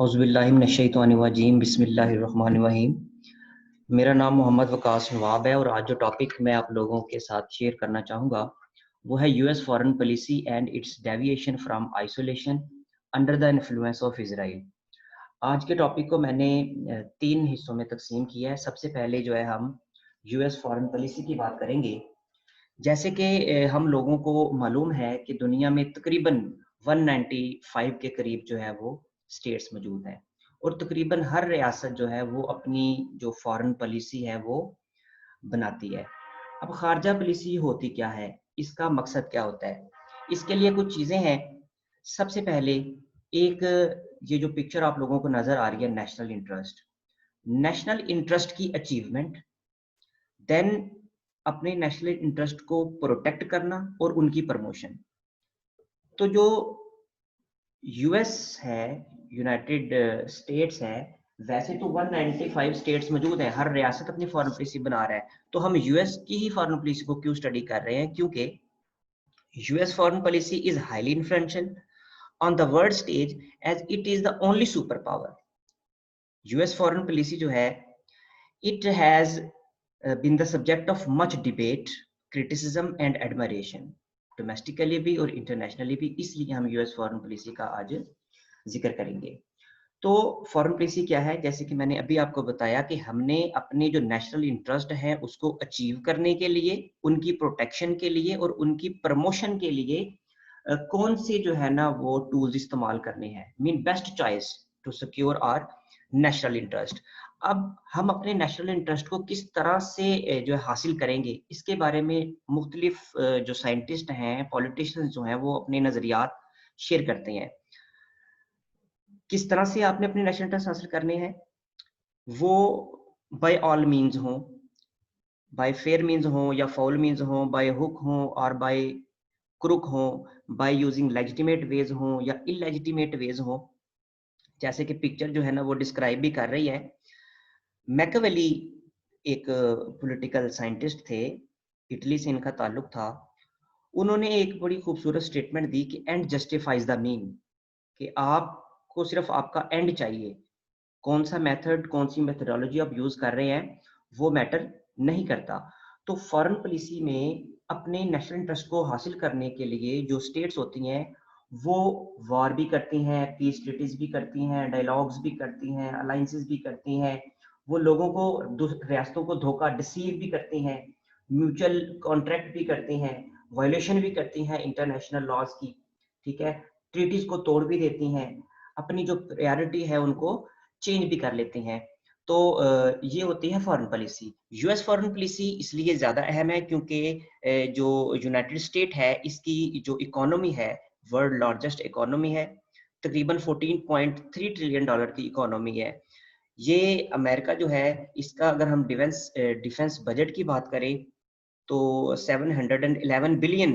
औज़ुबिल्लाहिमिनश्शैतानिर्रजीम बिस्मिल्लाहिर्रहमानिर्रहीम। मेरा नाम मोहम्मद वकास नवाब है और आज जो टॉपिक मैं आप लोगों के साथ शेयर करना चाहूँगा वो है US foreign policy and it's deviation from isolation under the influence of Israel. आज के टॉपिक को मैंने 3 हिस्सों में तकसीम किया है। सबसे पहले जो है हम यूएस फॉरेन पॉलिसी की बात करेंगे। जैसे कि हम लोगों को मालूम है कि दुनिया में तकरीबन 195 के करीब जो है वो स्टेट्स मौजूद हैं और तकरीबन हर रियासत जो है वो अपनी जो फॉरेन पॉलिसी है वो बनाती है। अब खारजा पॉलिसी होती क्या है, इसका मकसद क्या होता है? इसके लिए कुछ चीज़ें हैं। सबसे पहले एक ये जो पिक्चर आप लोगों को नज़र आ रही है, नेशनल इंटरेस्ट की अचीवमेंट, देन अपने नेशनल इंटरेस्ट को प्रोटेक्ट करना और उनकी प्रमोशन। तो जो यूएस है, यूनाइटेड स्टेट्स है, वैसे तो 195 स्टेट्स मौजूद हैं, हर रियासत अपनी फॉरेन पॉलिसी बना रहा है। तो हम यूएस की ही फॉरेन पॉलिसी को क्यों स्टडी कर रहे हैं? क्योंकि US foreign policy is highly influential on the world stage as it is the only superpower. US foreign policy जो है, it has been the subject of much debate, criticism and admiration, domestically भी और internationally भी। इसलिए हम US foreign policy का आज जिक्र करेंगे। तो फॉरेन पॉलिसी क्या है? जैसे कि मैंने अभी आपको बताया कि हमने अपने जो नेशनल इंटरेस्ट है उसको अचीव करने के लिए, उनकी प्रोटेक्शन के लिए और उनकी प्रमोशन के लिए कौन से जो है ना वो टूल्स इस्तेमाल करने हैं, mean best choice to secure our national interest. अब हम अपने नेशनल इंटरेस्ट को किस तरह से जो है हासिल करेंगे, इसके बारे में मुख्तलिफ जो साइंटिस्ट हैं, पॉलिटिशियंस जो हैं, वो अपने नज़रियात शेयर करते हैं। किस तरह से आपने अपने नेशनल इंटरेस्ट हासिल करने हैं? वो बाय ऑल मीन्स हों, बाय फेयर मीन्स हों या फाउल मीन्स हों, बाय हुक हों और बाय क्रुक हों, बाय यूजिंग लेजिटिमेट वेज हों या इलेजिटिमेट वेज हों। जैसे कि पिक्चर जो है ना वो डिस्क्राइब भी कर रही है। मैकियावेली एक पॉलिटिकल साइंटिस्ट थे, इटली से इनका ताल्लुक था। उन्होंने एक बड़ी खूबसूरत स्टेटमेंट दी कि एंड जस्टिफाइज द मीन, कि आपको सिर्फ आपका एंड चाहिए। कौन सा मेथड, कौन सी मेथोडोलॉजी आप यूज कर रहे हैं वो मैटर नहीं करता। तो फॉरेन पॉलिसी में अपने नेशनल इंटरेस्ट को हासिल करने के लिए जो स्टेट्स होती हैं वो वॉर भी करती हैं, पीस ट्रीटीज भी करती हैं, डायलॉग्स भी करती हैं, अलायंसेस भी करती हैं। वो लोगों को, रियासतों को धोखा, डिसीव भी करती हैं, म्यूचुअल कॉन्ट्रैक्ट भी करती हैं, वायलेशन भी करती हैं इंटरनेशनल लॉज की, ठीक है, ट्रीटीज को तोड़ भी देती हैं, अपनी जो प्रायोरिटी है उनको चेंज भी कर लेते हैं। तो ये होती है foreign policy. US foreign policy इसलिए ज़्यादा अहम है क्योंकि जो यूनाइटेड स्टेट है इसकी जो इकोनॉमी है वर्ल्ड लार्जेस्ट इकोनॉमी है, तकरीबन 14.3 ट्रिलियन डॉलर की इकोनॉमी है। ये अमेरिका जो है, इसका अगर हम डिफेंस बजट की बात करें तो 711 बिलियन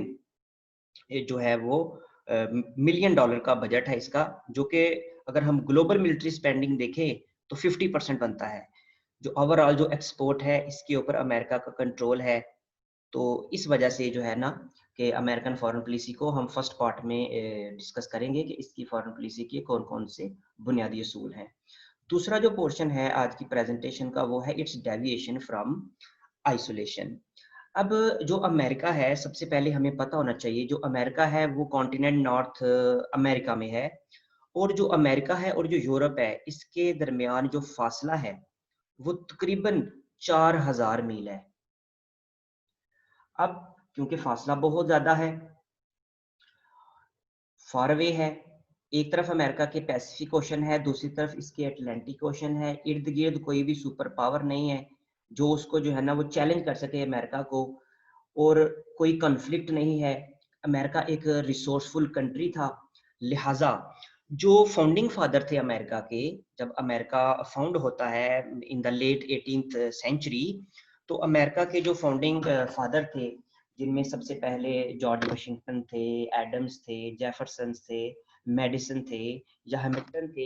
जो है वो मिलियन डॉलर का बजट है इसका, जो कि अगर हम ग्लोबल मिलिट्री स्पेंडिंग देखें तो 50% बनता है। जो ओवरऑल जो एक्सपोर्ट है इसके ऊपर अमेरिका का कंट्रोल है। तो इस वजह से जो है ना कि अमेरिकन फॉरेन पॉलिसी को हम फर्स्ट पार्ट में डिस्कस करेंगे कि इसकी फॉरेन पॉलिसी के कौन-कौन से बुनियादी असूल हैं। दूसरा जो पोर्शन है आज की प्रेजेंटेशन का वो है इट्स डेविएशन फ्रॉम आइसोलेशन। अब जो अमेरिका है, सबसे पहले हमें पता होना चाहिए जो अमेरिका है वो कॉन्टिनेंट नॉर्थ अमेरिका में है और जो अमेरिका है और जो यूरोप है इसके दरमियान जो फासला है वो तकरीबन 4000 मील है। अब क्योंकि फासला बहुत ज़्यादा है, फार अवे है, एक तरफ अमेरिका के पैसिफिक ओशन है, दूसरी तरफ इसके अटलांटिक ओशन है, इर्द गिर्द कोई भी सुपर पावर नहीं है जो उसको जो है ना वो चैलेंज कर सके अमेरिका को, और कोई कॉन्फ्लिक्ट नहीं है। अमेरिका एक रिसोर्सफुल कंट्री था, लिहाजा जो फाउंडिंग फादर थे अमेरिका के, जब अमेरिका फाउंड होता है in the late 18th century, तो अमेरिका के जो फाउंडिंग फादर थे जिनमें सबसे पहले जॉर्ज वाशिंगटन थे, एडम्स थे, जेफरसन थे, मेडिसन थे या हैमिल्टन थे,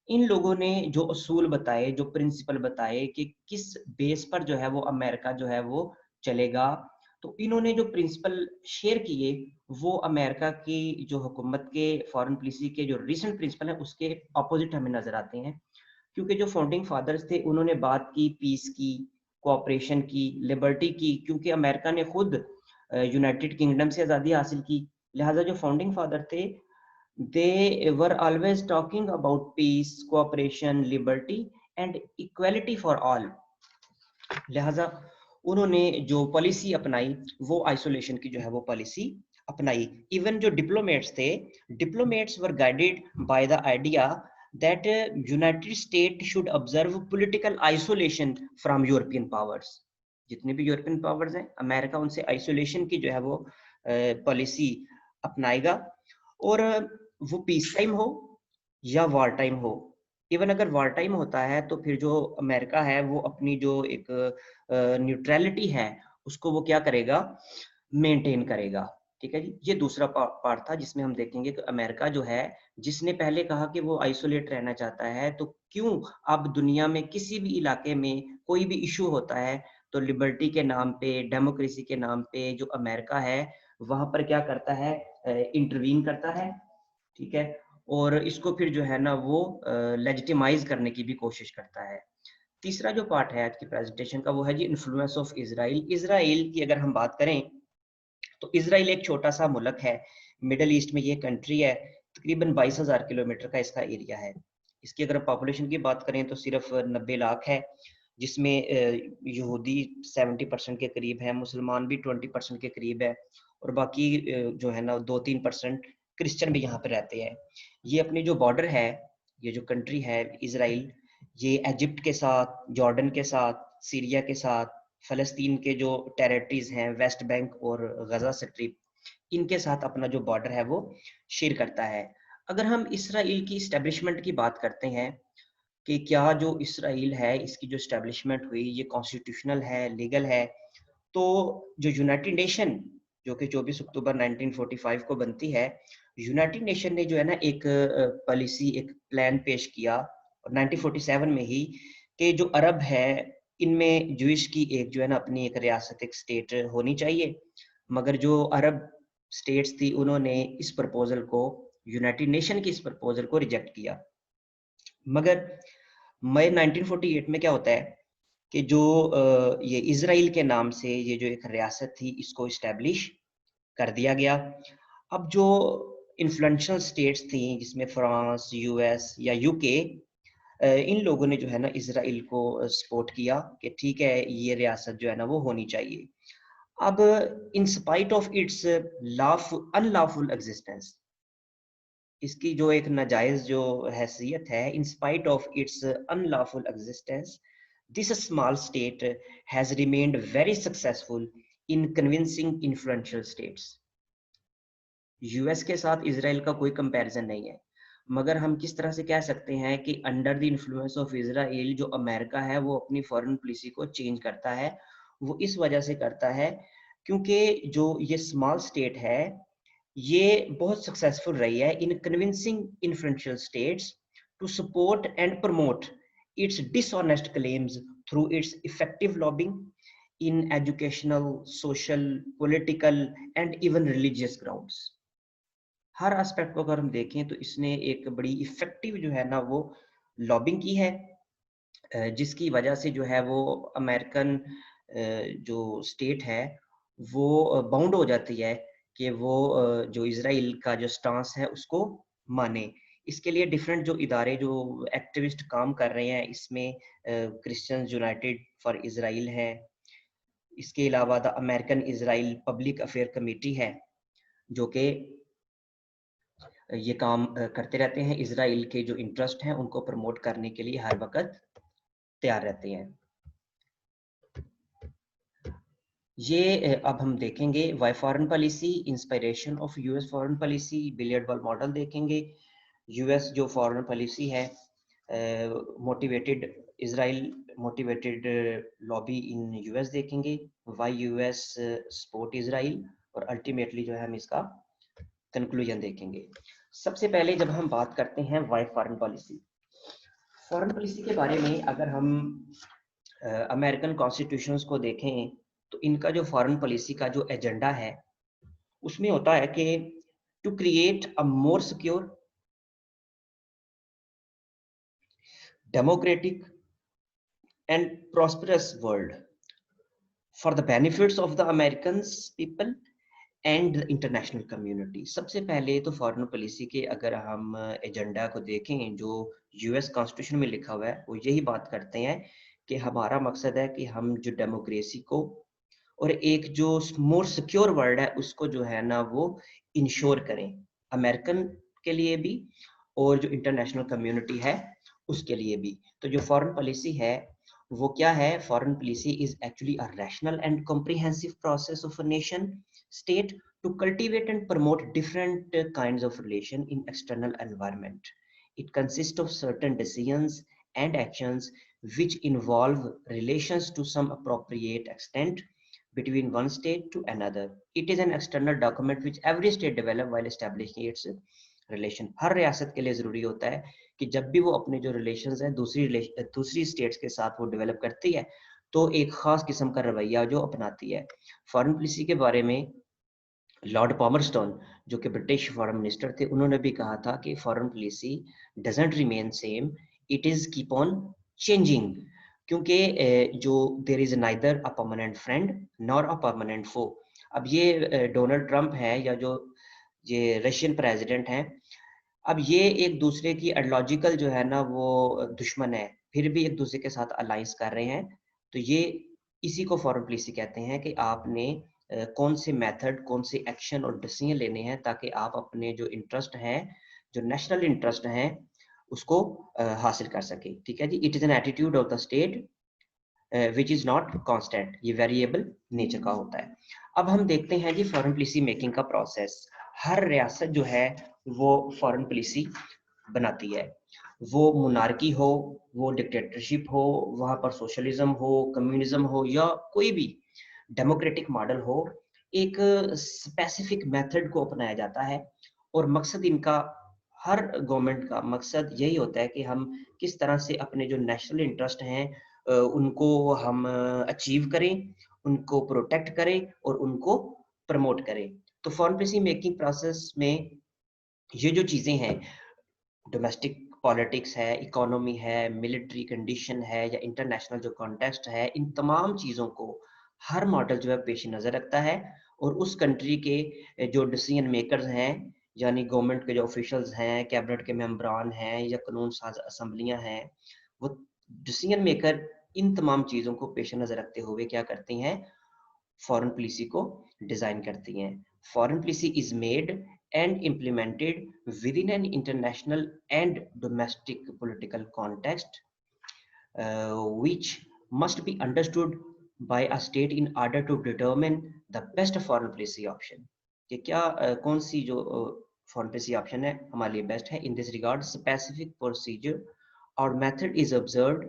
इन लोगों ने जो असूल बताए, जो प्रिंसिपल बताए कि किस बेस पर जो है वो अमेरिका जो है वो चलेगा, तो इन्होंने जो प्रिंसिपल शेयर किए वो अमेरिका की जो हुकूमत के फॉरेन पॉलिसी के जो रीसेंट प्रिंसिपल है उसके अपोजिट हमें नजर आते हैं। क्योंकि जो फाउंडिंग फादर्स थे उन्होंने बात की पीस की, कोऑपरेशन की, लिबर्टी की, क्योंकि अमेरिका ने खुद यूनाइटेड किंगडम से आज़ादी हासिल की। लिहाजा जो फाउंडिंग फादर थे they were always talking about peace, cooperation, liberty and equality for all। लिहाजा उन्होंने जो पॉलिसी अपनाई वो आइसोलेशन की जो है वो पॉलिसी अपनाई। इवन जो डिप्लोमेट्स थे, diplomats were guided by the idea that United state should observe political isolation from European powers. जितने भी यूरोपियन पावर्स हैं, अमेरिका उनसे आइसोलेशन की जो है वो पॉलिसी अपनाएगा, और वो पीस टाइम हो या वार टाइम हो। इवन अगर वार टाइम होता है तो फिर जो अमेरिका है वो अपनी जो एक न्यूट्रलिटी है उसको वो क्या करेगा, मेंटेन करेगा। ठीक है जी, ये दूसरा पार्ट था जिसमें हम देखेंगे कि अमेरिका जो है, जिसने पहले कहा कि वो आइसोलेट रहना चाहता है, तो क्यों अब दुनिया में किसी भी इलाके में कोई भी इशू होता है तो लिबर्टी के नाम पे, डेमोक्रेसी के नाम पे जो अमेरिका है वहां पर क्या करता है, इंटरवीन करता है। ठीक है, और इसको फिर जो है ना वो लेजिटिमाइज करने की भी कोशिश करता है। तीसरा जो पार्ट है आज की प्रेजेंटेशन का वो है जी इन्फ्लुएंस ऑफ इजराइल। इजराइल की अगर हम बात करें तो इजराइल एक छोटा सा मुल्क है, मिडल ईस्ट में ये कंट्री है, तकरीबन 22,000 किलोमीटर का इसका एरिया है। इसकी अगर पॉपुलेशन की बात करें तो सिर्फ 90 लाख है, जिसमें यहूदी 70% के करीब है, मुसलमान भी 20% के करीब है, और बाकी जो है ना 2-3% क्रिश्चियन भी यहाँ पे रहते हैं। ये अपनी जो बॉर्डर है, ये जो कंट्री है इजराइल, ये इजिप्ट के साथ, जॉर्डन के साथ, सीरिया के साथ, फ़लस्तीन के जो टेरिटरीज हैं, वेस्ट बैंक और गजा स्ट्रिप, इनके साथ अपना जो बॉर्डर है वो शेयर करता है। अगर हम इसराइल की इस्टेब्लिशमेंट की बात करते हैं कि क्या जो इसराइल है इसकी जो इस्टेब्लिशमेंट हुई ये कॉन्स्टिट्यूशनल है, लीगल है, तो जो यूनाइटेड नेशन जो कि 24 अक्टूबर 1945 को बनती है, यूनाइटेड नेशन ने जो है ना एक पॉलिसी, एक प्लान पेश किया 1947 में ही, कि जो अरब है इनमें ज्यूइश की एक जो है ना अपनी एक रियासत, एक स्टेट होनी चाहिए। मगर जो अरब स्टेट्स थी उन्होंने इस प्रपोजल को, यूनाइटेड नेशन की इस प्रपोजल को रिजेक्ट किया। मगर मई 1948 में क्या होता है कि जो ये इजराइल के नाम से ये जो एक रियासत थी इसको इस्टेब्लिश कर दिया गया। अब जो इन्फ्लुएंशियल स्टेट्स थी जिसमें फ्रांस, यूएस या यूके, इन लोगों ने जो है ना इजराइल को सपोर्ट किया कि ठीक है ये रियासत जो है ना वो होनी चाहिए। अब in spite of its unlawful existence, इसकी जो एक नाजायज जो हैसियत है, in spite of its unlawful existence, this small state has remained very successful in convincing influential states. US के साथ इजराइल का कोई कंपैरिजन नहीं है, मगर हम किस तरह से कह सकते हैं कि under the influence of Israel जो अमेरिका है वो अपनी फॉरेन पॉलिसी को चेंज करता है। वो इस वजह से करता है क्योंकि जो ये स्मॉल स्टेट है ये बहुत सक्सेसफुल रही है in convincing influential states to support and promote its dishonest claims through its effective lobbying in educational, social, political and even religious grounds. हर एस्पेक्ट को अगर हम देखें तो इसने एक बड़ी इफेक्टिव जो है ना वो लॉबिंग की है, जिसकी वजह से जो है वो अमेरिकन जो स्टेट है वो बाउंड हो जाती है कि वो जो इजराइल का जो स्टांस है उसको माने। इसके लिए डिफरेंट जो इदारे जो एक्टिविस्ट काम कर रहे हैं, इसमें क्रिश्चियंस यूनाइटेड फॉर इजराइल है, इसके अलावा the American Israel public affair committee है, जो कि ये काम करते रहते हैं, इजराइल के जो इंटरेस्ट हैं उनको प्रमोट करने के लिए हर वक्त तैयार रहते हैं। ये अब हम देखेंगे why foreign policy, inspiration of US foreign policy, billiard ball model देखेंगे, यूएस जो फॉरेन पॉलिसी है, motivated Israel motivated lobby in US देखेंगे, वाई यूएस सपोर्ट इजराइल, और अल्टीमेटली जो है हम इसका कंक्लूजन देखेंगे। सबसे पहले जब हम बात करते हैं why foreign policy, foreign policy के बारे में अगर हम अमेरिकन कॉन्स्टिट्यूशंस को देखें तो इनका जो फॉरेन पॉलिसी का जो एजेंडा है उसमें होता है कि to create a more secure, democratic and prosperous world for the benefits of the American people and international community. सबसे पहले तो फॉरेन पॉलिसी के अगर हम एजेंडा को देखें जो यूएस कॉन्स्टिट्यूशन में लिखा हुआ है, वो यही बात करते हैं कि हमारा मकसद है कि हम जो डेमोक्रेसी को और एक जो मोर सिक्योर वर्ल्ड है उसको जो है ना वो इंश्योर करें, अमेरिकन के लिए भी और जो इंटरनेशनल कम्युनिटी है उसके लिए भी। तो जो फॉरेन पॉलिसी है वो क्या है? Foreign policy is actually a rational and comprehensive process of a nation state to cultivate and promote different kinds of relation in external environment. It consists of certain decisions and actions which involve relations to some appropriate extent between one state to another. It is an external document which every state develop while establishing its relation. हर रियासत के लिए जरूरी होता है कि जब भी वो अपने जो रिलेशंस हैं दूसरी स्टेट्स के साथ वो डेवलप करती है तो एक खास किस्म का रवैया जो अपनाती है। फॉरेन पॉलिसी के बारे में लॉर्ड पॉमरस्टोन जो कि ब्रिटिश फॉरेन मिनिस्टर थे, उन्होंने भी कहा था कि foreign policy doesn't remain same, it is keep on changing, क्योंकि जो there is neither a permanent friend nor a permanent foe. अब ये डोनाल्ड ट्रंप है या जो ये रशियन प्रेसिडेंट हैं, अब ये एक दूसरे की आइडियोलॉजिकल जो है ना वो दुश्मन है, फिर भी एक दूसरे के साथ अलायंस कर रहे हैं। तो ये इसी को फॉरेन पॉलिसी कहते हैं कि आपने कौन से मेथड, कौन से एक्शन और डिसीजन लेने हैं ताकि आप अपने जो इंटरेस्ट हैं, जो नेशनल इंटरेस्ट हैं, उसको हासिल कर सके। ठीक है जी। It is an attitude of the state which is not constant, ये वेरिएबल नेचर का होता है। अब हम देखते हैं जी फॉरेन पॉलिसी मेकिंग का प्रोसेस। हर रियासत जो है वो फॉरेन पॉलिसी बनाती है, वो मोनार्की हो, वो डिक्टेटरशिप हो, वहां पर सोशलिज्म हो, कम्युनिज्म हो या कोई भी डेमोक्रेटिक मॉडल हो, एक स्पेसिफिक मेथड को अपनाया जाता है। और मकसद इनका, हर गवर्नमेंट का मकसद यही होता है कि हम किस तरह से अपने जो नेशनल इंटरेस्ट हैं उनको हम अचीव करें, उनको प्रोटेक्ट करें और उनको प्रमोट करें। तो फॉरेन पॉलिसी मेकिंग प्रोसेस में ये जो चीजें हैं, डोमेस्टिक पॉलिटिक्स है, इकोनॉमी है, मिलिट्री कंडीशन है या इंटरनेशनल जो कॉन्टेक्स्ट है, इन तमाम चीज़ों को हर मॉडल जो है पेश नज़र रखता है। और उस कंट्री के जो डिसीजन मेकर्स हैं, यानी गवर्नमेंट के जो ऑफिशियल्स हैं, कैबिनेट के मेंबरान हैं या कानून साज असम्बलियाँ हैं, वो डिसीजन मेकर इन तमाम चीज़ों को पेश नज़र रखते हुए क्या करती हैं? फॉरेन पॉलिसी को डिजाइन करती हैं। Foreign policy is made and implemented within an international and domestic political context, which must be understood by a state in order to determine the best foreign policy option। कि क्या कौन सी जो foreign policy option है हमारे लिए best है। In this regard, specific procedure or method is observed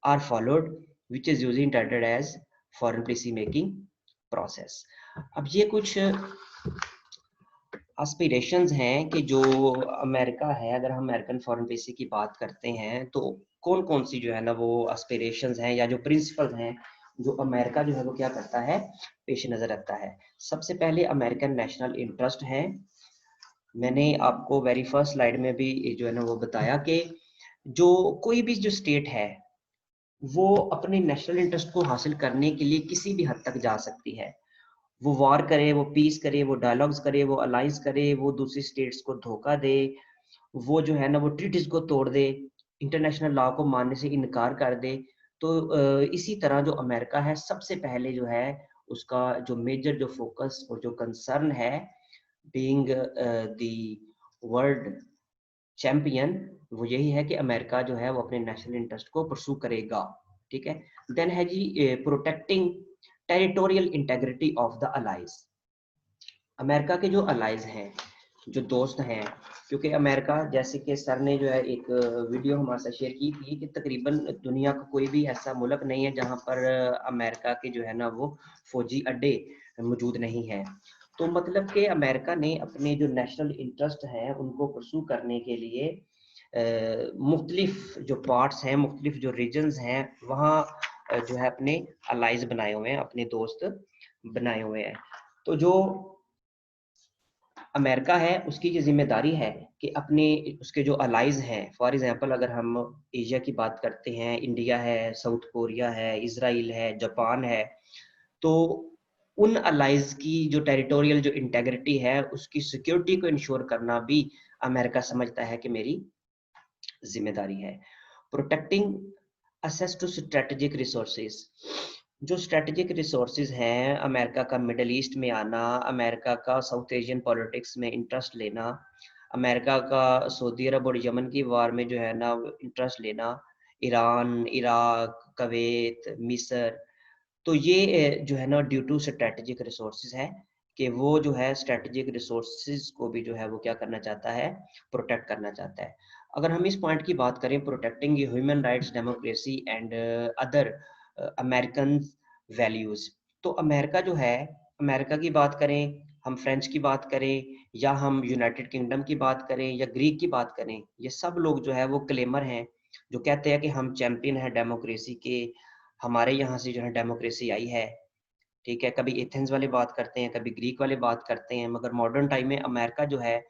or followed, which is usually entitled as foreign policy making process। अब ये कुछ एस्पिरेशंस हैं कि जो अमेरिका है, अगर हम अमेरिकन फॉरेन पॉलिसी की बात करते हैं तो कौन कौन सी जो है ना वो एस्पिरेशंस हैं या जो प्रिंसिपल्स हैं जो अमेरिका जो है वो क्या करता है, पेश नजर रखता है। सबसे पहले अमेरिकन नेशनल इंटरेस्ट है। मैंने आपको वेरी फर्स्ट स्लाइड में भी जो है ना वो बताया कि जो कोई भी जो स्टेट है वो अपने नेशनल इंटरेस्ट को हासिल करने के लिए किसी भी हद तक जा सकती है। वो वॉर करे, वो पीस करे, वो डायलॉग्स करे, वो अलायंस करे, वो दूसरी स्टेट्स को धोखा दे, वो जो है ना वो ट्रीटीज को तोड़ दे, इंटरनेशनल लॉ को मानने से इनकार कर दे। तो इसी तरह जो अमेरिका है सबसे पहले जो है उसका जो मेजर जो फोकस और जो कंसर्न है, बीइंग द वर्ल्ड चैंपियन, वो यही है कि अमेरिका जो है वो अपने नेशनल इंटरेस्ट को परसू करेगा। ठीक है। देन है जी protecting territorial integrity of the allies. America के जो अलाइज हैं, जो दोस्त हैं, क्योंकि अमेरिका, जैसे कि सर ने जो है एक वीडियो हमारे साथ शेयर की थी कि तकरीबन दुनिया का कोई भी ऐसा मुल्क नहीं है जहां पर अमेरिका के जो है ना वो फौजी अड्डे मौजूद नहीं है। तो मतलब कि अमेरिका ने अपने जो नेशनल इंटरेस्ट हैं उनको परसू करने के लिए मुख्तलिफ जो पार्ट्स हैं, मुख्तलिफ जो रीजन्स हैं, वहाँ जो है अपने अलाइज बनाए हुए हैं, अपने दोस्त बनाए हुए हैं। तो जो अमेरिका है उसकी ये जिम्मेदारी है कि अपने उसके जो अलाइज हैं, फॉर एग्जांपल अगर हम एशिया की बात करते हैं, इंडिया है, साउथ कोरिया है, इजराइल है, जापान है, तो उन अलाइज की जो टेरिटोरियल जो इंटेग्रिटी है उसकी सिक्योरिटी को इंश्योर करना भी अमेरिका समझता है कि मेरी जिम्मेदारी है। Protecting access to strategic resources, जो स्ट्रेटेजिक रिसोर्सेज हैं, अमेरिका का मिडल ईस्ट में आना, अमेरिका का साउथ एशियन पॉलिटिक्स में इंटरेस्ट लेना, अमेरिका का सऊदी अरब और यमन की वार में जो है ना इंटरेस्ट लेना, ईरान, इराक, कवेत, मिस्र, तो ये जो है ना ड्यू टू स्ट्रेटेजिक रिसोर्सेज है कि वो जो है स्ट्रेटेजिक रिसोर्सेज को भी जो है वो क्या करना चाहता है, प्रोटेक्ट करना चाहता है। अगर हम इस पॉइंट की बात करें, protecting human rights, democracy and other American values, तो अमेरिका जो है, अमेरिका की बात करें, हम फ्रेंच की बात करें, या हम यूनाइटेड किंगडम की बात करें, या ग्रीक की बात करें, ये सब लोग जो है वो क्लेमर हैं जो कहते हैं कि हम चैंपियन हैं डेमोक्रेसी के, हमारे यहाँ से जो है डेमोक्रेसी आई है। ठीक है, कभी एथेंस वाले बात करते हैं, कभी ग्रीक वाले बात करते हैं, मगर मॉडर्न टाइम में अमेरिका जो है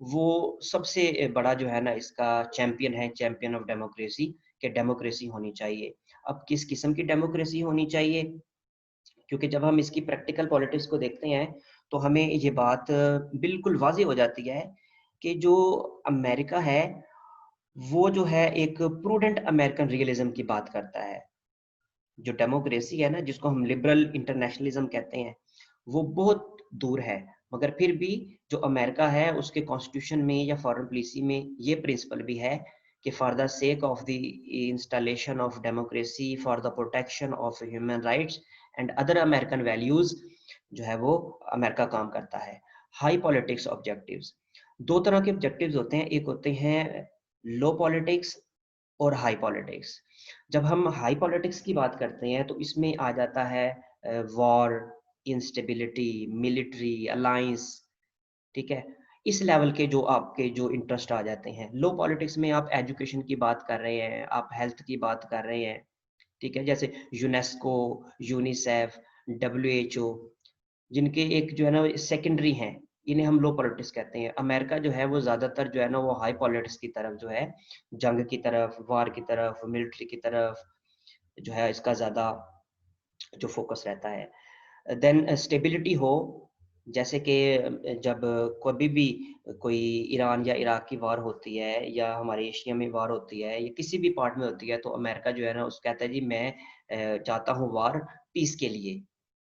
वो सबसे बड़ा जो है ना इसका चैंपियन है, चैंपियन ऑफ डेमोक्रेसी, कि डेमोक्रेसी होनी चाहिए। अब किस किस्म की डेमोक्रेसी होनी चाहिए, क्योंकि जब हम इसकी प्रैक्टिकल पॉलिटिक्स को देखते हैं तो हमें ये बात बिल्कुल वाज़ेह हो जाती है कि जो अमेरिका है वो जो है एक प्रूडेंट अमेरिकन रियलिज्म की बात करता है। जो डेमोक्रेसी है ना, जिसको हम लिबरल इंटरनेशनलिज्म कहते हैं, वो बहुत दूर है। मगर फिर भी जो अमेरिका है उसके कॉन्स्टिट्यूशन में या फॉरेन पॉलिसी में ये प्रिंसिपल भी है कि for the sake of the installation of democracy, for the protection of human rights and other American values, जो है वो अमेरिका काम करता है। हाई पॉलिटिक्स ऑब्जेक्टिव्स, दो तरह के ऑब्जेक्टिव्स होते हैं, एक होते हैं लो पॉलिटिक्स और हाई पॉलिटिक्स। जब हम हाई पॉलिटिक्स की बात करते हैं तो इसमें आ जाता है वॉर, इंस्टेबिलिटी, मिलिट्री अलायंस, ठीक है, इस लेवल के जो आपके जो इंटरेस्ट आ जाते हैं। लो पॉलिटिक्स में आप एजुकेशन की बात कर रहे हैं, आप हेल्थ की बात कर रहे हैं, ठीक है, जैसे यूनेस्को, यूनिसेफ, डब्ल्यूएचओ, जिनके एक जो है ना सेकेंडरी हैं, इन्हें हम लो पॉलिटिक्स कहते हैं। अमेरिका जो है वो ज्यादातर जो है ना वो हाई पॉलिटिक्स की तरफ जो है, जंग की तरफ, वार की तरफ, मिलिट्री की तरफ जो है इसका ज्यादा जो फोकस रहता है। देन स्टेबिलिटी हो, जैसे कि जब कभी भी कोई ईरान या इराक की वार होती है, या हमारे एशिया में वार होती है, या किसी भी पार्ट में होती है, तो अमेरिका जो है ना उस कहता है जी मैं चाहता हूँ वार पीस के लिए,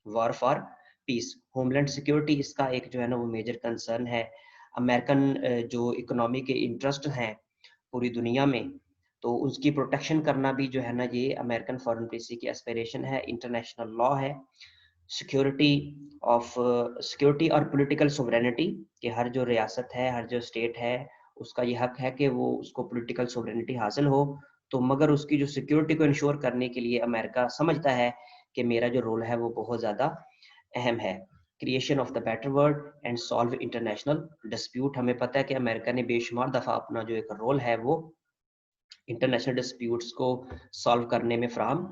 war for piece. Homeland security इसका एक जो है ना वो मेजर कंसर्न है। अमेरिकन जो इकोनॉमी के इंटरेस्ट हैं पूरी दुनिया में, तो उसकी प्रोटेक्शन करना भी जो है ना ये अमेरिकन फॉरेन पॉलिसी की एस्पिरेशन है, इंटरनेशनल लॉ है। सिक्योरिटी ऑफ सिक्योरिटी और पॉलिटिकल सोवरेनिटी, कि हर जो रियासत है, हर जो स्टेट है, उसका ये हक है कि वो उसको पॉलिटिकल सोवरेनिटी हासिल हो। तो मगर उसकी जो सिक्योरिटी को इंश्योर करने के लिए अमेरिका समझता है कि मेरा जो रोल है वो बहुत ज़्यादा अहम है। Creation of the better world and solve international dispute, हमें पता है कि अमेरिका ने बेशुमार दफ़ा अपना जो एक रोल है वो इंटरनेशनल डिस्प्यूट्स को सॉल्व करने में फ्राहम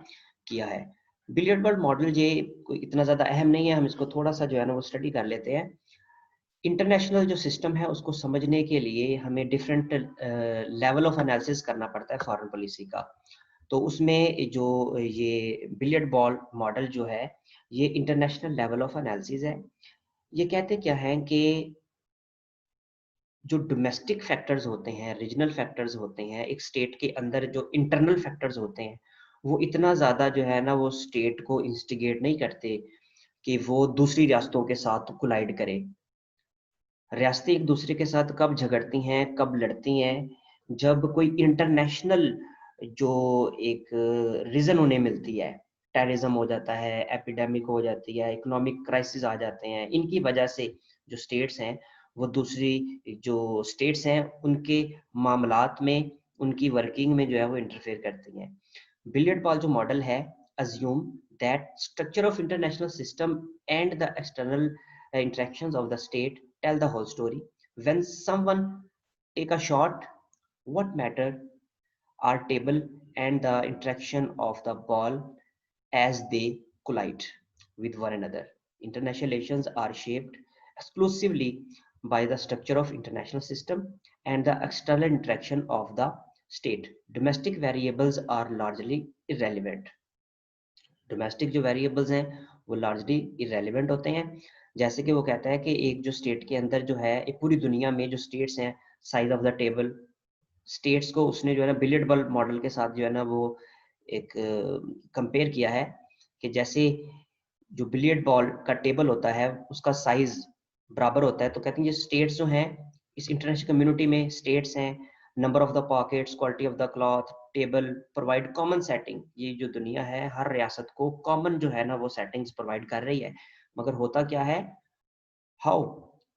किया है। बिलियर्ड बर्ड मॉडल ये कोई इतना ज़्यादा अहम नहीं है, हम इसको थोड़ा सा जो है ना वो स्टडी कर लेते हैं। इंटरनेशनल जो सिस्टम है उसको समझने के लिए हमें डिफरेंट लेवल ऑफ एनालिसिस करना पड़ता है फॉरेन पॉलिसी का। तो उसमें जो ये बिलियर्ड बॉल मॉडल जो है, ये इंटरनेशनल लेवल ऑफ एनालिसिस है। ये कहते क्या है कि जो डोमेस्टिक फैक्टर्स होते हैं, रीजनल फैक्टर्स होते हैं, एक स्टेट के अंदर जो इंटरनल फैक्टर्स होते हैं, वो इतना ज़्यादा जो है ना वो स्टेट को इंस्टिगेट नहीं करते कि वो दूसरी रियासतों के साथ कोलाइड करे। रियासतें एक दूसरे के साथ कब झगड़ती हैं, कब लड़ती हैं, जब कोई इंटरनेशनल जो एक रीजन उन्हें मिलती है, टेररिज्म हो जाता है, एपिडेमिक हो जाती है, इकोनॉमिक क्राइसिस आ जाते हैं, इनकी वजह से जो स्टेट्स हैं वो दूसरी जो स्टेट्स हैं उनके मामलात में, उनकी वर्किंग में जो है वो इंटरफेयर करती हैं। बिलियर्ड बॉल जो मॉडल है, assume that structure of international system and the external interactions of the state tell the whole story. When someone take a shot, what matter are table and the interaction of the ball as they collide with one another. International relations are shaped exclusively by the structure of international system and the external interaction of the state. Domestic variables are largely irrelevant. Domestic जो variables हैं वो largely irrelevant होते हैं। जैसे कि वो कहता है कि एक जो स्टेट के अंदर जो है, एक पूरी दुनिया में जो स्टेट्स हैं, size of the table, states को उसने जो है ना बिलियर्ड बॉल मॉडल के साथ जो है ना वो एक कंपेयर किया है कि जैसे जो बिलियर्ड बॉल का टेबल होता है उसका साइज बराबर होता है। तो कहते हैं ये स्टेट्स जो हैं इस इंटरनेशनल कम्युनिटी में स्टेट्स हैं, number of the pockets, quality of the cloth, table provide common setting. ये जो दुनिया है हर रियासत को कॉमन जो है ना वो सेटिंग्स प्रोवाइड कर रही है। मगर होता क्या है, हाउ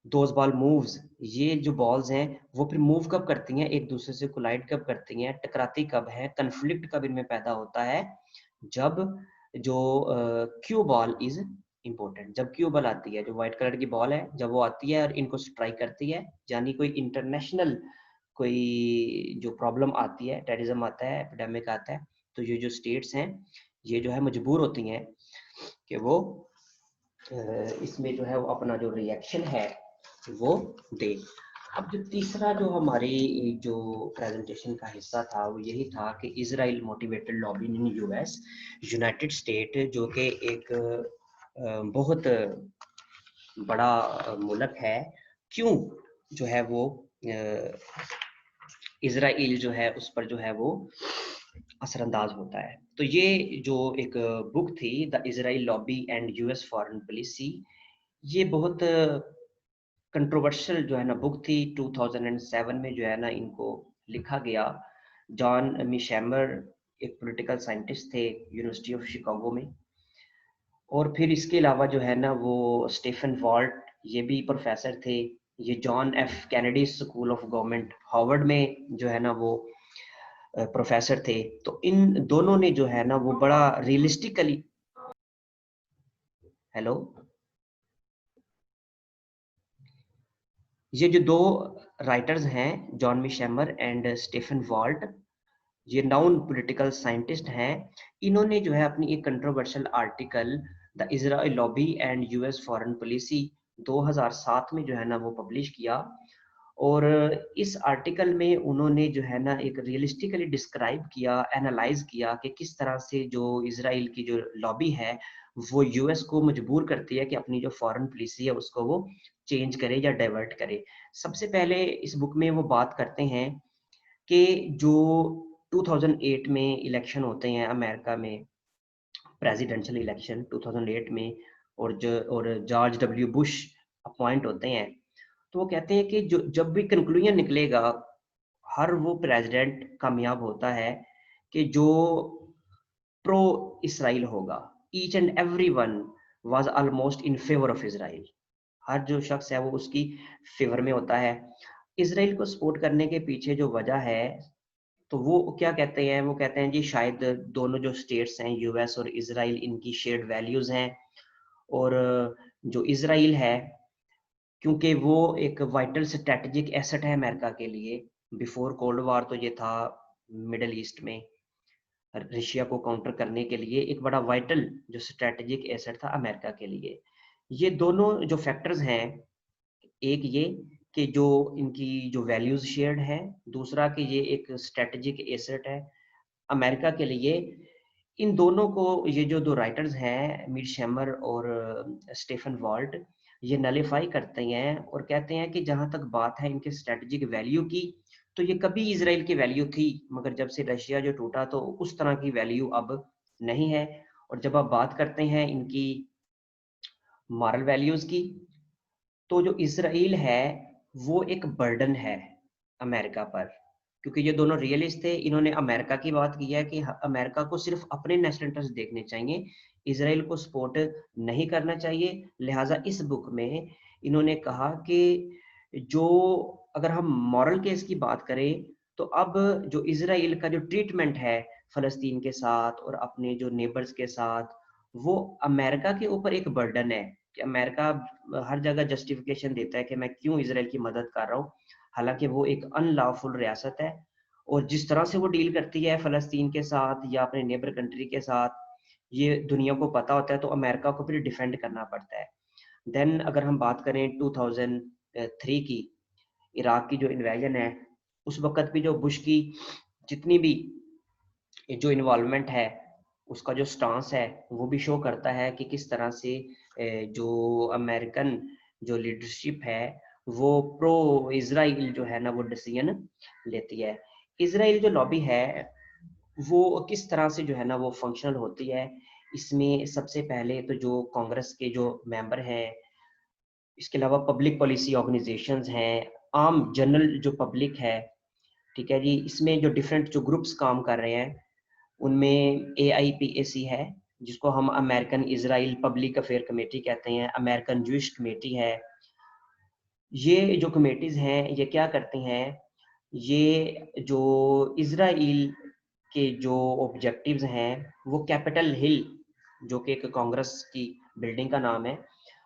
दोज बॉल मूव्स, ये जो बॉल्स हैं वो फिर मूव कब करती हैं, एक दूसरे से कोलाइड कब करती हैं, टकराती कब है, कन्फ्लिक्ट कब इनमें पैदा होता है, जब जो क्यू बॉल इज इंपॉर्टेंट। जब क्यू बॉल आती है, जो व्हाइट कलर की बॉल है, जब वो आती है और इनको स्ट्राइक करती है, यानी कोई इंटरनेशनल कोई जो प्रॉब्लम आती है, टेररिज्म आता है, एपिडेमिक आता है, तो ये जो स्टेट्स हैं ये जो है मजबूर होती हैं कि वो इसमें जो है वो अपना जो रिएक्शन है वो दे। अब जो तीसरा जो हमारी जो प्रेजेंटेशन का हिस्सा था वो यही था कि Israel motivated lobby in US, United state जो कि एक बहुत बड़ा मुल्क है, क्यों जो है वो इजराइल जो है उस पर जो है वो असरअंदाज होता है। तो ये जो एक बुक थी, the Israel lobby and US foreign policy, ये बहुत कंट्रोवर्शियल जो है ना बुक थी। 2007 में जो है ना इनको लिखा गया। जॉन मिशैमर एक पॉलिटिकल साइंटिस्ट थे यूनिवर्सिटी ऑफ शिकागो में, और फिर इसके अलावा जो है ना वो स्टीफन वॉल्ट, ये भी प्रोफेसर थे। ये John F Kennedy school of government Harvard में जो है ना वो प्रोफेसर थे। तो इन दोनों ने जो है ना वो बड़ा रियलिस्टिकली, हेलो, ये जो दो राइटर्स हैं जॉन मिशैमर एंड स्टीफन वॉल्ट, ये नाउन पॉलिटिकल साइंटिस्ट हैं। इन्होंने जो है अपनी एक controversial article the Israel lobby and US foreign policy 2007 में जो है ना वो पब्लिश किया। और इस आर्टिकल में उन्होंने जो है ना एक रियलिस्टिकली डिस्क्राइब किया, एनालाइज किया कि किस तरह से जो इजराइल की जो लॉबी है वो यूएस को मजबूर करती है कि अपनी जो फॉरेन पॉलिसी है उसको वो चेंज करे या डाइवर्ट करे। सबसे पहले इस बुक में वो बात करते हैं कि जो 2008 में इलेक्शन होते हैं अमेरिका में, प्रेसिडेंशियल इलेक्शन 2008 में, और जॉर्ज डब्ल्यू बुश अपॉइंट होते हैं, तो वो कहते हैं कि जो जब भी कंक्लूजन निकलेगा, हर वो प्रेसिडेंट कामयाब होता है कि जो प्रो इसराइल होगा। Each and every one was almost in favour of Israel. हर जो शख्स है वो उसकी फेवर में होता है। इसराइल को सपोर्ट करने के पीछे जो वजह है, तो वो क्या कहते हैं, वो कहते हैं जी शायद दोनों जो स्टेट्स हैं यूएस और इसराइल, इनकी शेयर्ड वैल्यूज हैं। और जो इसराइल है, क्योंकि वो एक वाइटल स्ट्रेटेजिक एसेट है अमेरिका के लिए। बिफोर कोल्ड वार तो ये था मिडल ईस्ट में रशिया को काउंटर करने के लिए एक बड़ा वाइटल जो स्ट्रेटेजिक एसेट था अमेरिका के लिए। ये दोनों जो फैक्टर्स हैं, एक ये कि जो इनकी जो वैल्यूज शेयर्ड है, दूसरा कि ये एक स्ट्रेटेजिक एसेट है अमेरिका के लिए। इन दोनों को ये जो दो राइटर्स हैं मीर शेमर और स्टीफन वॉल्ट, ये नलीफाई करते हैं और कहते हैं कि जहां तक बात है इनके स्ट्रेटेजिक वैल्यू की, तो ये कभी इसराइल की वैल्यू थी, मगर जब से रशिया जो टूटा तो उस तरह की वैल्यू अब नहीं है। और जब आप बात करते हैं इनकी मॉरल वैल्यूज की, तो जो इसराइल है वो एक बर्डन है अमेरिका पर, क्योंकि ये दोनों रियलिस्ट थे। इन्होंने अमेरिका की बात की है कि अमेरिका को सिर्फ अपने नेशनल इंटरेस्ट देखने चाहिए, इसराइल को सपोर्ट नहीं करना चाहिए। लिहाजा इस बुक में इन्होंने कहा कि जो अगर हम मॉरल केस की बात करें, तो अब जो इसराइल का जो ट्रीटमेंट है फलस्तीन के साथ और अपने जो नेबर्स के साथ, वो अमेरिका के ऊपर एक बर्डन है कि अमेरिका हर जगह जस्टिफिकेशन देता है कि मैं क्यों इसराइल की मदद कर रहा हूँ, हालांकि वो एक अनलॉफुल रियासत है। और जिस तरह से वो डील करती है फलस्तीन के साथ या अपने नेबर कंट्री के साथ, ये दुनिया को पता होता है, तो अमेरिका को फिर डिफेंड करना पड़ता है। देन अगर हम बात करें 2003 की, इराक की जो इन्वेजन है, उस वक्त भी जो बुश की जितनी भी जो इन्वॉल्वमेंट है, उसका जो स्टांस है, वो भी शो करता है कि किस तरह से जो अमेरिकन जो लीडरशिप है वो प्रो इजराइल जो है ना वो डिसीजन लेती है। इजराइल जो लॉबी है वो किस तरह से जो है ना वो फंक्शनल होती है, इसमें सबसे पहले तो जो कांग्रेस के जो मेंबर हैं, इसके अलावा पब्लिक पॉलिसी ऑर्गेनाइजेशंस हैं, आम जनरल जो पब्लिक है, ठीक है जी, इसमें जो डिफरेंट जो ग्रुप्स काम कर रहे हैं, उनमें AIPAC है, जिसको हम American Israel public affair committee कहते हैं, अमेरिकन जूइश कमेटी है। ये जो कमेटीज हैं ये क्या करती हैं, ये जो इजराइल के जो ऑब्जेक्टिव्स हैं वो कैपिटल हिल, जो कि एक कांग्रेस की बिल्डिंग का नाम है,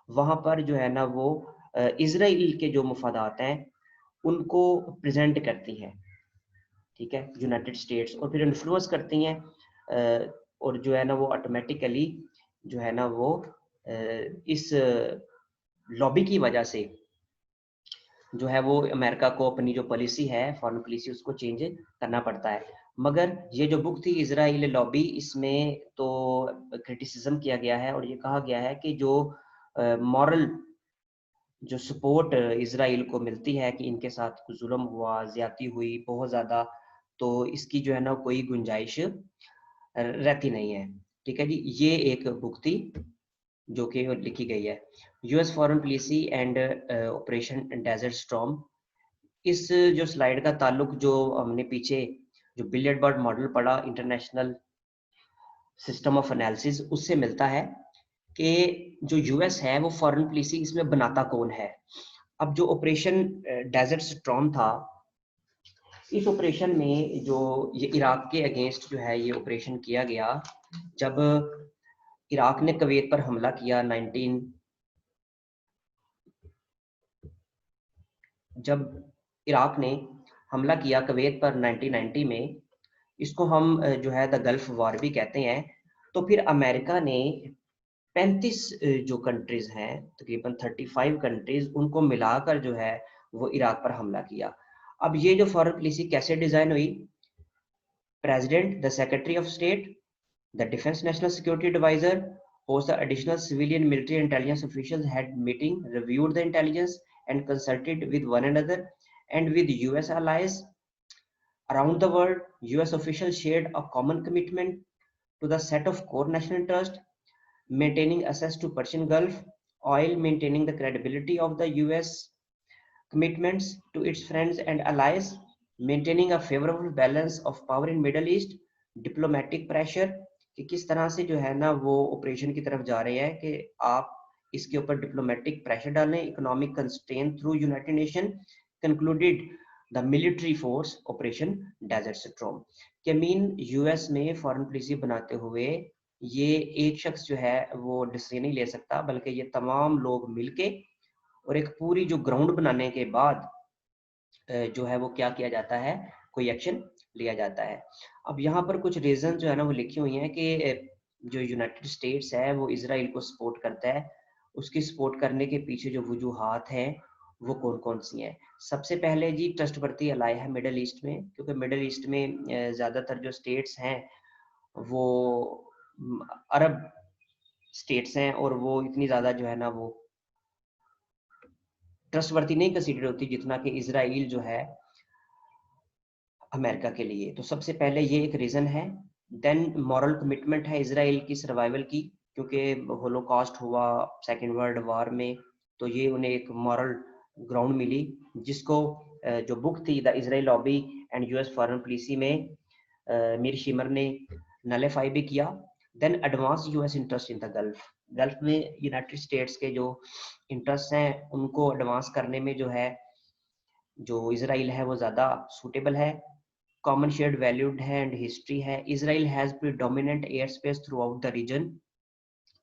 वहाँ पर जो है ना वो इजराइल के जो मफादात हैं उनको प्रेजेंट करती है, ठीक है, यूनाइटेड स्टेट्स, और फिर इन्फ्लुएंस करती हैं और जो है ना वो ऑटोमेटिकली जो है ना वो इस लॉबी की वजह से जो है वो अमेरिका को अपनी जो पॉलिसी है, फॉरेन पॉलिसी, उसको चेंज करना पड़ता है। मगर ये जो बुक थी इजराइल लॉबी, इसमें तो क्रिटिसिज्म किया गया है और ये कहा गया है कि जो मॉरल जो सपोर्ट इजराइल को मिलती है कि इनके साथ कुछ जुल्म हुआ, ज्यादती हुई बहुत ज़्यादा, तो इसकी जो है ना कोई गुंजाइश रहती नहीं है, ठीक है जी। ये एक बुक थी जो कि लिखी गई है, US foreign policy and Operation Desert Storm. इस जो स्लाइड का ताल्लुक जो हमने पीछे जो बिलियर्ड बर्ड मॉडल पढ़ा, इंटरनेशनल सिस्टम ऑफ एनालिसिस, उससे मिलता है कि जो यूएस है वो फॉरेन पॉलिसी इसमें बनाता कौन है। अब जो ऑपरेशन डेजर्ट स्टॉर्म था, इस ऑपरेशन में जो ये इराक के अगेंस्ट जो है ये ऑपरेशन किया गया, जब इराक ने कुवैत पर हमला किया जब इराक ने हमला किया कुवैत पर 1990 में, इसको हम जो है द गल्फ वॉर भी कहते हैं, तो फिर अमेरिका ने 35 जो कंट्रीज हैं, तकरीबन 35 कंट्रीज, उनको मिलाकर जो है वो इराक पर हमला किया। अब ये जो फॉरेन पॉलिसी कैसे डिजाइन हुई, president, the secretary of state, the Defense National Security Advisor, hosts the additional civilian military intelligence officials had meeting, reviewed the intelligence and consulted with one another and with US allies around the world. US officials shared a common commitment to the set of core national interest, maintaining access to Persian Gulf oil, maintaining the credibility of the US commitments to its friends and allies, maintaining a favorable balance of power in Middle East, diplomatic pressure, कि किस तरह से जो है ना वो operation की तरफ जा रहे हैं कि आप इसके ऊपर डिप्लोमेटिक प्रेशर डालें, economic constraint through United Nation, concluded the military force Operation Desert Storm. के मीन यूएस में फॉरेन पॉलिसी बनाते हुए ये एक शख्स जो है वो डिसीजन नहीं ले सकता, बल्कि ये तमाम लोग मिलके और एक पूरी जो ग्राउंड बनाने के बाद जो है वो क्या किया जाता है, कोई एक्शन लिया जाता है। अब यहाँ पर कुछ रीजन जो है ना वो लिखी हुई हैं कि जो यूनाइटेड स्टेट्स है वो इसराइल को सपोर्ट करता है, उसकी सपोर्ट करने के पीछे जो वजूहात हैं वो कौन कौन सी हैं। सबसे पहले जी ट्रस्टवर्दी अलाई है मिडल ईस्ट में, क्योंकि मिडल ईस्ट में ज़्यादातर जो स्टेट्स हैं वो अरब स्टेट्स हैं और वो इतनी ज़्यादा जो है ना वो ट्रस्टवर्दी नहीं कंसीडर होती जितना कि इसराइल जो है अमेरिका के लिए। तो सबसे पहले ये एक रीज़न है। देन मॉरल कमिटमेंट है इसराइल की सर्वाइवल की, क्योंकि होलोकॉस्ट हुआ सेकेंड वर्ल्ड वॉर में, तो ये उन्हें एक मॉरल ग्राउंड मिली, जिसको जो बुक थी the Israel lobby and US foreign policy में मीर शिमर ने नलीफाई भी किया। Then advance US interest in the Gulf, Gulf में यूनाइटेड स्टेट्स के जो इंटरेस्ट हैं उनको एडवांस करने में जो है जो इसराइल है वो ज़्यादा सूटेबल है। कॉमन शेयर्ड वैल्यूड है एंड हिस्ट्री है। Israel has predominant airspace throughout the region.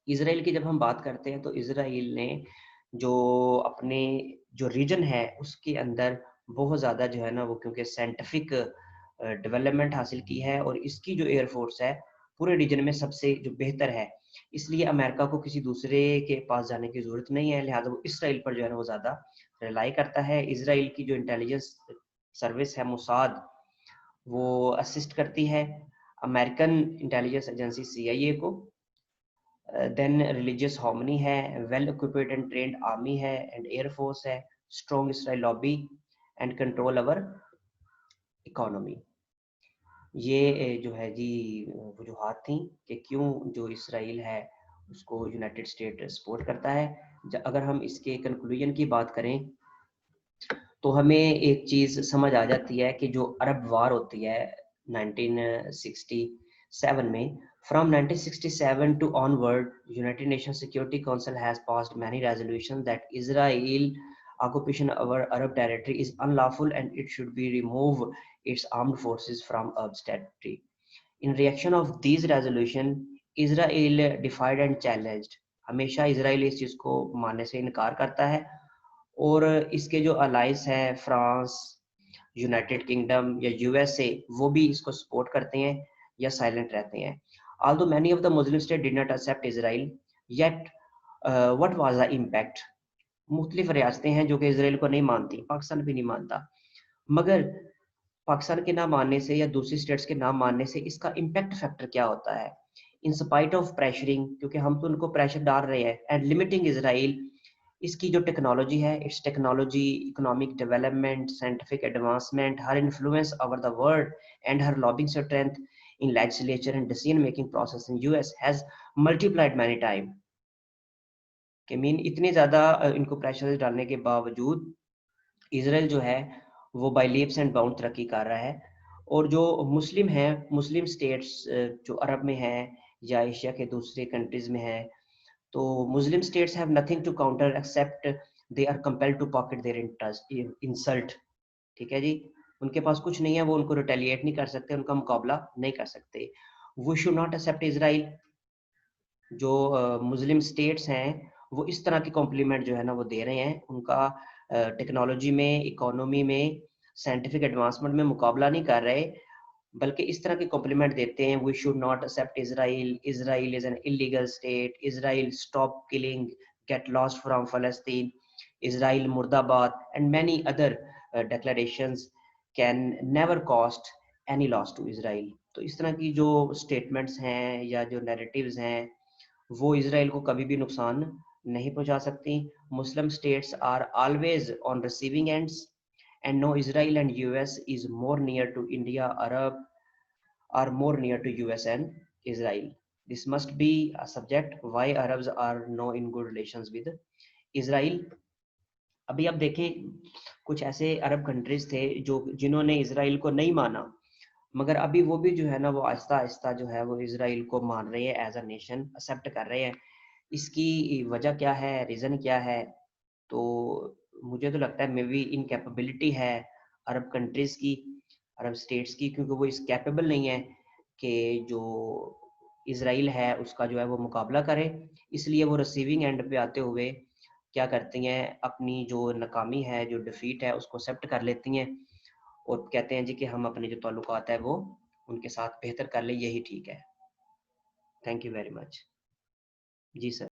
Israel की जब हम बात करते हैं तो इसराइल ने जो अपने जो रीजन है उसके अंदर बहुत ज़्यादा जो है ना वो, क्योंकि साइंटिफिक डेवलपमेंट हासिल की है और इसकी जो एयरफोर्स है पूरे रीजन में सबसे जो बेहतर है। इसलिए अमेरिका को किसी दूसरे के पास जाने की जरूरत नहीं है, लिहाजा वो इसराइल पर जो है ना वो ज़्यादा रिलाई करता है। इसराइल की जो इंटेलिजेंस सर्विस है मोसाद, वो असिस्ट करती है अमेरिकन इंटेलिजेंस एजेंसी CIA को। देन रिलीजियस हार्मनी है, well equipped and trend army है एंड एयरफोर्स है, strong Israel lobby and control over economy. ये जो है जी वजूहात थी कि क्यों जो इसराइल है उसको यूनाइटेड स्टेट सपोर्ट करता है। अगर हम इसके कंक्लूजन की बात करें तो हमें एक चीज़ समझ आ जाती है कि जो अरब वार होती है 1967 में, from 1967 to onward, United Nations Security Council has passed many resolutions that Israel occupation of our Arab territory is unlawful and it should be remove its armed forces from Arab territory. In reaction of these resolution, Israel defied and challenged. हमेशा Israel इस चीज़ को मानने से इनकार करता है और इसके जो अलाइंस है फ्रांस, यूनाइटेड किंगडम या USA, वो भी इसको सपोर्ट करते हैं या साइलेंट रहते हैं। Although many of the Muslim states did not accept Israel, yet what was the impact? मुख्तलिफ रियासतें हैं जो कि इसराइल को नहीं मानती, पाकिस्तान भी नहीं मानता, मगर पाकिस्तान के ना मानने से या दूसरी स्टेट्स के ना मानने से इसका इम्पैक्ट फैक्टर क्या होता है? इन स्पाइट ऑफ प्रेशरिंग, क्योंकि हम तो उनको प्रेशर डाल रहे हैं, एंड लिमिटिंग इसराइल, इसकी जो टेक्नोलॉजी है, it's technology, economic development, scientific advancement, her influence over the world and her lobbying strength in legislature and decision making process in US has multiplied many time। कि mean इतने ज़्यादा इनको pressure डालने के बावजूद इसराइल जो है वो बाय लीप्स एंड बाउंड तरक्की कर रहा है। और जो मुस्लिम हैं, मुस्लिम स्टेट्स जो अरब में हैं या एशिया के दूसरे कंट्रीज में हैं, तो Muslim states have nothing to counter except they are compelled to pocket their insult. ठीक है जी, उनके पास कुछ नहीं है, वो उनको रिटेलिएट नहीं कर सकते, उनका मुकाबला नहीं कर सकते। We should not accept Israel. जो मुस्लिम स्टेट्स हैं वो इस तरह की कॉम्प्लीमेंट जो है ना वो दे रहे हैं, उनका टेक्नोलॉजी में, इकोनॉमी में, साइंटिफिक एडवांसमेंट में मुकाबला नहीं कर रहे, बल्कि इस तरह के कॉम्प्लीमेंट देते हैं। We should not accept Israel, Israel is an illegal state, Israel stop killing, get lost from फलस्तीन, इसराइल मुर्दाबाद and many other declarations can never cost any loss to Israel. तो इस तरह की जो स्टेटमेंट्स हैं या जो नैरेटिव्स हैं वो इसराइल को कभी भी नुकसान नहीं पहुंचा सकती। Muslim states are always on receiving ends and no, Israel and US is more near to India, Arab are more near to US and Israel. This must be a subject why Arabs are no in good relations with Israel। अभी आप देखें कुछ ऐसे अरब countries थे जो जिन्होंने Israel को नहीं माना, मगर अभी वो भी जो है ना वो आहिस्ता आहिस्ता जो है वो इसराइल को मान रहे हैं, एज अ नेशन एक्सेप्ट कर रहे हैं। इसकी वजह क्या है, रीज़न क्या है? तो मुझे तो लगता है मे बी इनकैपेबिलिटी है अरब कंट्रीज की, अरब स्टेट्स की, क्योंकि वो इस कैपेबल नहीं है कि जो इसराइल है उसका जो है वो मुकाबला करे। इसलिए वो रिसीविंग एंड पे आते हुए क्या करती हैं, अपनी जो नाकामी है, जो डिफीट है, उसको एक्सेप्ट कर लेती हैं और कहते हैं जी कि हम अपने जो ताल्लुकात है वो उनके साथ बेहतर कर ले, यही ठीक है। Thank you very much. जी सर।